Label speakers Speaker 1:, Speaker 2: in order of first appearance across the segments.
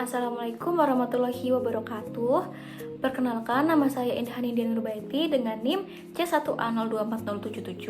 Speaker 1: Assalamualaikum warahmatullahi wabarakatuh. Perkenalkan, nama saya Indah Nindya Nurbaiti dengan NIM C1A024077.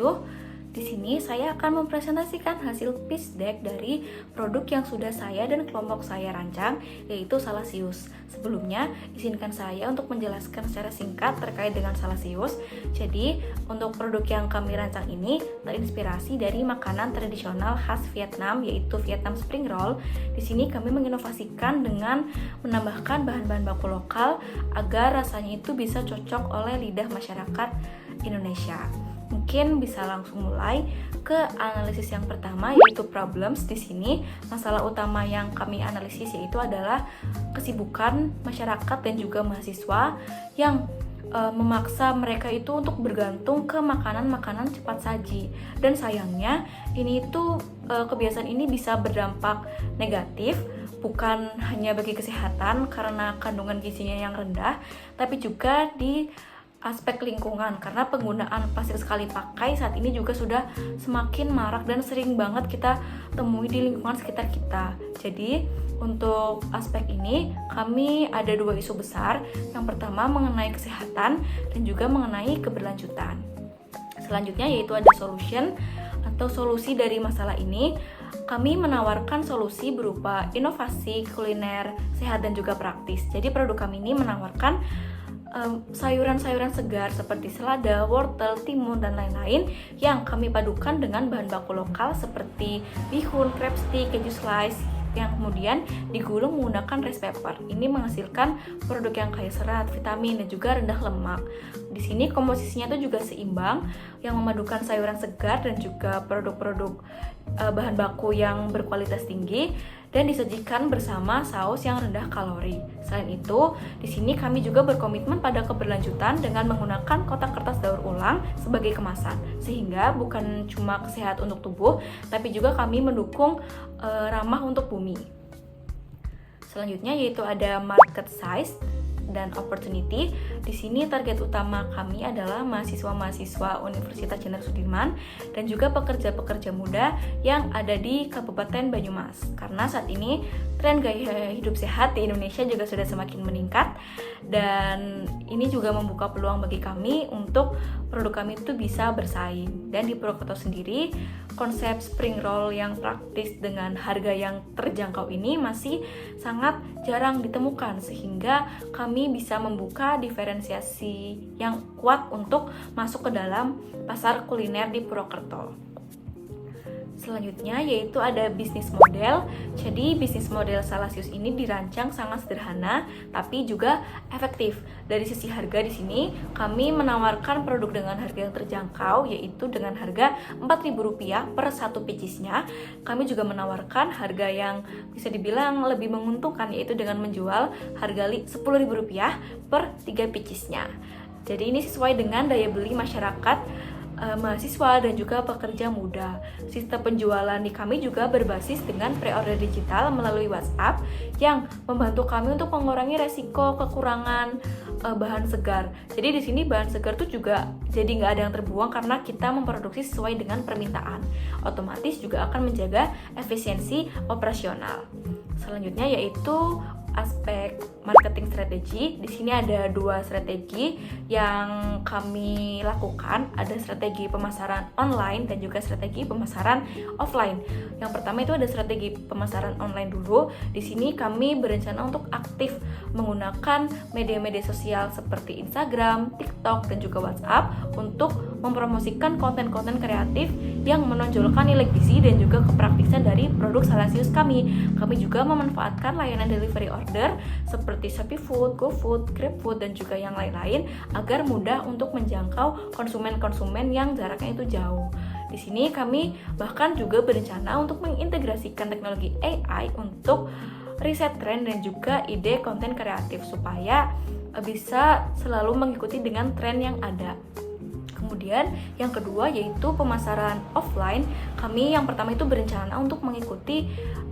Speaker 1: Di sini saya akan mempresentasikan hasil pitch deck dari produk yang sudah saya dan kelompok saya rancang, yaitu Salasius. Sebelumnya, izinkan saya untuk menjelaskan secara singkat terkait dengan Salasius. Jadi, untuk produk yang kami rancang ini terinspirasi dari makanan tradisional khas Vietnam, yaitu Vietnam Spring Roll. Di sini kami menginovasikan dengan menambahkan bahan-bahan baku lokal agar rasanya itu bisa cocok oleh lidah masyarakat Indonesia. Mungkin bisa langsung mulai ke analisis yang pertama, yaitu problems. Di sini masalah utama yang kami analisis yaitu adalah kesibukan masyarakat dan juga mahasiswa yang memaksa mereka itu untuk bergantung ke makanan-makanan cepat saji. Dan sayangnya kebiasaan ini bisa berdampak negatif, bukan hanya bagi kesehatan karena kandungan gizinya yang rendah, tapi juga di aspek lingkungan, karena penggunaan plastik sekali pakai saat ini juga sudah semakin marak dan sering banget kita temui di lingkungan sekitar kita. Jadi untuk aspek ini kami ada dua isu besar. Yang pertama mengenai kesehatan dan juga mengenai keberlanjutan. Selanjutnya yaitu ada solution atau solusi dari masalah ini. Kami menawarkan solusi berupa inovasi kuliner sehat dan juga praktis. Jadi produk kami ini menawarkan sayuran-sayuran segar seperti selada, wortel, timun, dan lain-lain yang kami padukan dengan bahan baku lokal seperti bihun, crab stick, keju slice yang kemudian digulung menggunakan rice paper. Ini menghasilkan produk yang kaya serat, vitamin, dan juga rendah lemak. Di sini komposisinya itu juga seimbang, yang memadukan sayuran segar dan juga produk-produk bahan baku yang berkualitas tinggi dan disajikan bersama saus yang rendah kalori. Selain itu, di sini kami juga berkomitmen pada keberlanjutan dengan menggunakan kotak kertas daur ulang sebagai kemasan, sehingga bukan cuma sehat untuk tubuh, tapi juga kami mendukung ramah untuk bumi. Selanjutnya yaitu ada market size dan opportunity. Di sini target utama kami adalah mahasiswa-mahasiswa Universitas Jenderal Sudirman dan juga pekerja-pekerja muda yang ada di Kabupaten Banyumas. Karena saat ini tren gaya hidup sehat di Indonesia juga sudah semakin meningkat, dan ini juga membuka peluang bagi kami untuk produk kami itu bisa bersaing. Dan di Purwokerto sendiri, konsep spring roll yang praktis dengan harga yang terjangkau ini masih sangat jarang ditemukan, sehingga kami bisa membuka diferensiasi yang kuat untuk masuk ke dalam pasar kuliner di Purwokerto. Selanjutnya yaitu ada bisnis model. Jadi bisnis model Salasius ini dirancang sangat sederhana tapi juga efektif. Dari sisi harga di sini kami menawarkan produk dengan harga yang terjangkau, yaitu dengan harga Rp4.000 per satu pieces-nya. Kami juga menawarkan harga yang bisa dibilang lebih menguntungkan, yaitu dengan menjual harga Rp10.000 per 3 pieces-nya. Jadi ini sesuai dengan daya beli masyarakat mahasiswa dan juga pekerja muda. Sistem penjualan di kami juga berbasis dengan pre-order digital melalui WhatsApp yang membantu kami untuk mengurangi resiko kekurangan bahan segar. Jadi di sini bahan segar tuh juga jadi nggak ada yang terbuang karena kita memproduksi sesuai dengan permintaan. Otomatis juga akan menjaga efisiensi operasional. Selanjutnya yaitu aspek marketing strategi. Di sini ada dua strategi yang kami lakukan. Ada strategi pemasaran online dan juga strategi pemasaran offline. Yang pertama itu ada strategi pemasaran online dulu. Di sini kami berencana untuk aktif menggunakan media-media sosial seperti Instagram, TikTok, dan juga WhatsApp untuk mempromosikan konten-konten kreatif yang menonjolkan nilai gizi dan juga kepraktisan dari produk Salasius kami. Kami juga memanfaatkan layanan delivery order seperti Shopee Food, GoFood, GrabFood, dan juga yang lain-lain agar mudah untuk menjangkau konsumen-konsumen yang jaraknya itu jauh. Di sini kami bahkan juga berencana untuk mengintegrasikan teknologi AI untuk riset tren dan juga ide konten kreatif supaya bisa selalu mengikuti dengan tren yang ada. Kemudian yang kedua yaitu pemasaran offline. Kami yang pertama itu berencana untuk mengikuti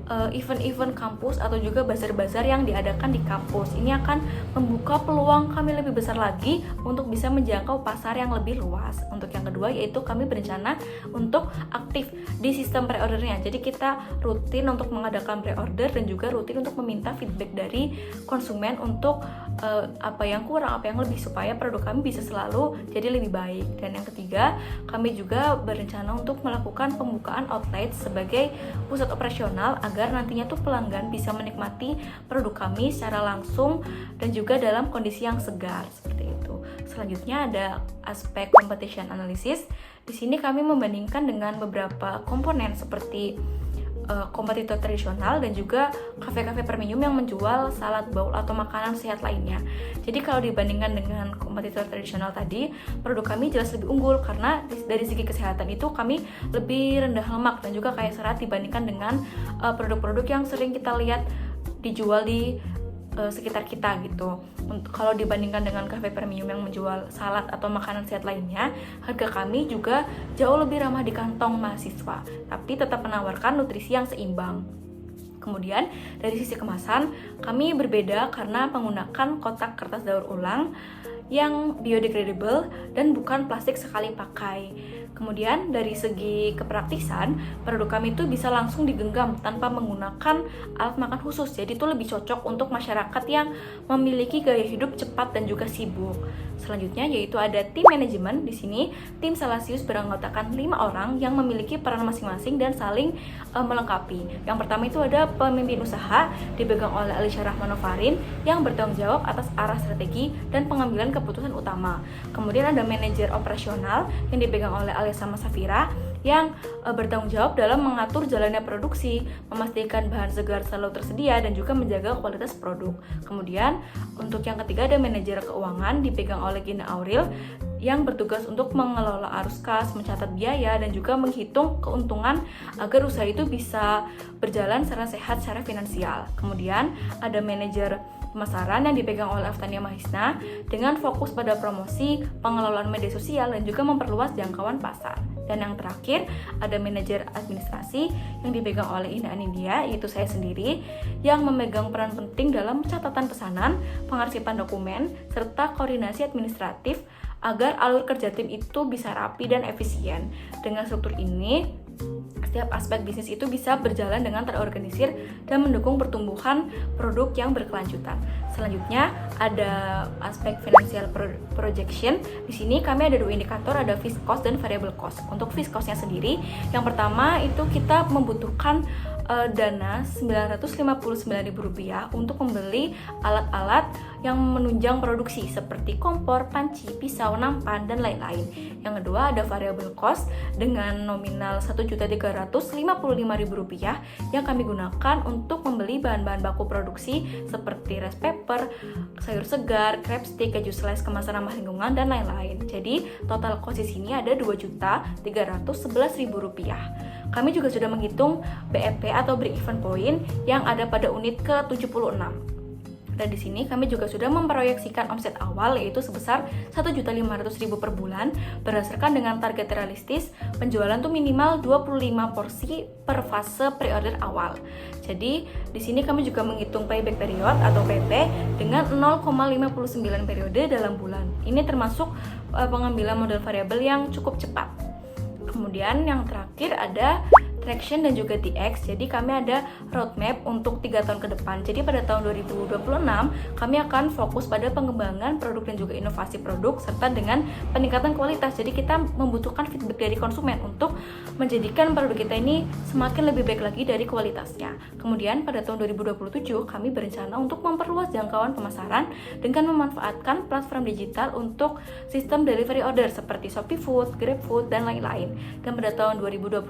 Speaker 1: event-event kampus atau juga bazar-bazar yang diadakan di kampus. Ini akan membuka peluang kami lebih besar lagi untuk bisa menjangkau pasar yang lebih luas. Untuk yang kedua yaitu kami berencana untuk aktif di sistem pre-ordernya. Jadi kita rutin untuk mengadakan pre-order dan juga rutin untuk meminta feedback dari konsumen untuk apa yang kurang, apa yang lebih, supaya produk kami bisa selalu jadi lebih baik. Dan yang ketiga, kami juga berencana untuk melakukan pembukaan outlet sebagai pusat operasional agar nantinya tuh pelanggan bisa menikmati produk kami secara langsung dan juga dalam kondisi yang segar seperti itu. Selanjutnya ada aspek competition analysis. Di sini kami membandingkan dengan beberapa komponen seperti kompetitor tradisional dan juga kafe-kafe premium yang menjual salad bowl atau makanan sehat lainnya. Jadi kalau dibandingkan dengan kompetitor tradisional tadi, produk kami jelas lebih unggul karena dari segi kesehatan itu kami lebih rendah lemak dan juga kaya serat dibandingkan dengan produk-produk yang sering kita lihat dijual di sekitar kita gitu. Kalau dibandingkan dengan cafe premium yang menjual salad atau makanan sehat lainnya, harga kami juga jauh lebih ramah di kantong mahasiswa, tapi tetap menawarkan nutrisi yang seimbang. Kemudian dari sisi kemasan, kami berbeda karena menggunakan kotak kertas daur ulang yang biodegradable dan bukan plastik sekali pakai. Kemudian dari segi kepraktisan, produk kami itu bisa langsung digenggam tanpa menggunakan alat makan khusus. Jadi itu lebih cocok untuk masyarakat yang memiliki gaya hidup cepat dan juga sibuk. Selanjutnya yaitu ada tim manajemen. Di sini tim Salasius beranggotakan 5 orang yang memiliki peran masing-masing dan saling melengkapi. Yang pertama itu ada pemimpin usaha dipegang oleh Alisha Rahmanovarin yang bertanggung jawab atas arah strategi dan pengambilan keputusan utama. Kemudian ada manajer operasional yang dipegang oleh Alessa Safira yang bertanggung jawab dalam mengatur jalannya produksi, memastikan bahan segar selalu tersedia dan juga menjaga kualitas produk. Kemudian untuk yang ketiga ada manajer keuangan dipegang oleh Gina Auril yang bertugas untuk mengelola arus kas, mencatat biaya dan juga menghitung keuntungan agar usaha itu bisa berjalan secara sehat secara finansial. Kemudian ada manajer pemasaran yang dipegang oleh Aftania Mahisna dengan fokus pada promosi, pengelolaan media sosial dan juga memperluas jangkauan pasar. Dan yang terakhir ada manajer administrasi yang dipegang oleh Indah Anindya, yaitu saya sendiri, yang memegang peran penting dalam catatan pesanan, pengarsipan dokumen, serta koordinasi administratif agar alur kerja tim itu bisa rapi dan efisien. Dengan struktur ini, setiap aspek bisnis itu bisa berjalan dengan terorganisir dan mendukung pertumbuhan produk yang berkelanjutan. Selanjutnya ada aspek financial projection. Di sini kami ada 2 indikator, ada fixed cost dan variable cost. Untuk fixed cost-nya sendiri, yang pertama itu kita membutuhkan dana Rp959.000 untuk membeli alat-alat yang menunjang produksi seperti kompor, panci, pisau, nampan, dan lain-lain. Yang kedua ada variable cost dengan nominal Rp1.355.000 yang kami gunakan untuk membeli bahan-bahan baku produksi seperti rice paper, sayur segar, crab stick, keju slice, kemasan ramah lingkungan, dan lain-lain. Jadi total cost di sini ada Rp2.311.000. Kami juga sudah menghitung BEP atau break even point yang ada pada unit ke-76. Dan di sini kami juga sudah memproyeksikan omset awal yaitu sebesar Rp1.500.000 per bulan berdasarkan dengan target realistis penjualan tuh minimal 25 porsi per fase pre-order awal. Jadi di sini kami juga menghitung payback period atau PP dengan 0,59 periode dalam bulan. Ini termasuk pengambilan modal variabel yang cukup cepat. Kemudian yang terakhir ada traction dan juga TX. Jadi kami ada roadmap untuk 3 tahun ke depan. Jadi pada tahun 2026 kami akan fokus pada pengembangan produk dan juga inovasi produk serta dengan peningkatan kualitas. Jadi kita membutuhkan feedback dari konsumen untuk menjadikan produk kita ini semakin lebih baik lagi dari kualitasnya. Kemudian pada tahun 2027 kami berencana untuk memperluas jangkauan pemasaran dengan memanfaatkan platform digital untuk sistem delivery order seperti Shopee Food, GrabFood, dan lain-lain. Dan pada tahun 2028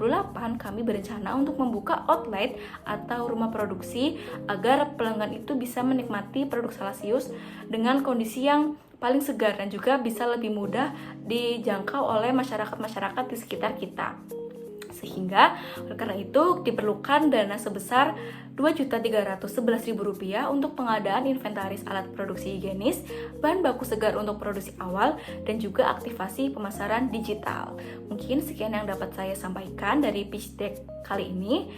Speaker 1: kami berencana untuk membuka outlet atau rumah produksi agar pelanggan itu bisa menikmati produk Salasius dengan kondisi yang paling segar dan juga bisa lebih mudah dijangkau oleh masyarakat-masyarakat di sekitar kita. Sehingga oleh karena itu diperlukan dana sebesar Rp2.311.000 untuk pengadaan inventaris alat produksi higienis, bahan baku segar untuk produksi awal, dan juga aktivasi pemasaran digital. Mungkin sekian yang dapat saya sampaikan dari pitch deck kali ini.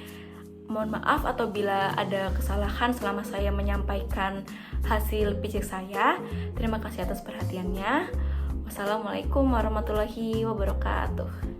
Speaker 1: Mohon maaf apabila ada kesalahan selama saya menyampaikan hasil pitch deck saya. Terima kasih atas perhatiannya. Wassalamualaikum warahmatullahi wabarakatuh.